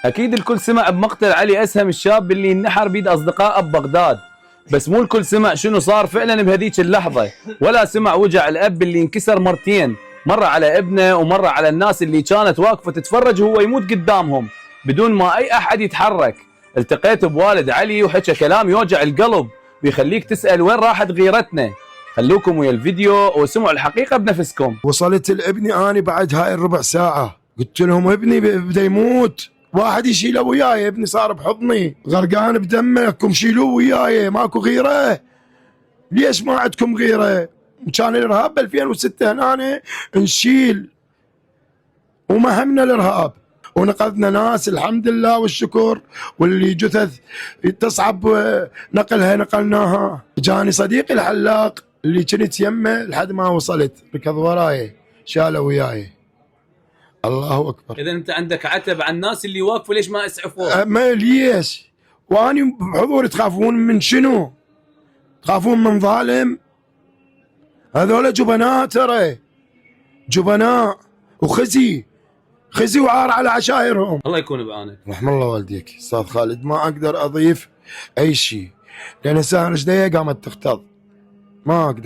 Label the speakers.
Speaker 1: اكيد الكل سمع بمقتل علي اسهم الشاب اللي انحر بيد اصدقائه ببغداد، بس مو الكل سمع شنو صار فعلا بهذيك اللحظه، ولا سمع وجع الاب اللي انكسر مرتين، مره على ابنه ومره على الناس اللي كانت واقفه تتفرج وهو يموت قدامهم بدون ما اي احد يتحرك. التقيت بوالد علي وحكى كلام يوجع القلب ويخليك تسال وين راحت غيرتنا. خلوكم ويا الفيديو وسمعوا الحقيقه بنفسكم.
Speaker 2: وصلت لابني انا بعد هاي الربع ساعه، قلت لهم ابني بدا يموت، واحد يشيله وياي، ابني صار بحضني غرقان بدمه، قوم شيلوه وياي، ماكو غيره؟ ليش ما عندكم غيره؟ كان الارهاب ب 2006 هنا نشيل وما همنا الارهاب، ونقذنا ناس الحمد لله والشكر، واللي جثث تصعب نقلها نقلناها. جاني صديقي الحلاق اللي كنت يمه لحد ما وصلت، ركض وراي شاله وياي. الله اكبر.
Speaker 1: اذا انت عندك عتب على الناس اللي واقفوا، ليش ما اسعفوه؟
Speaker 2: ما ليش؟ واني بحضوري تخافون من شنو؟ تخافون من ظالم؟ هذول جبناء، ترى جبناء وخزي، خزي وعار على عشائرهم.
Speaker 1: الله يكون بعونك.
Speaker 2: رحم الله والديك استاذ خالد، ما اقدر اضيف اي شيء لان ساهر رجليه قامت تختض، ما اقدر.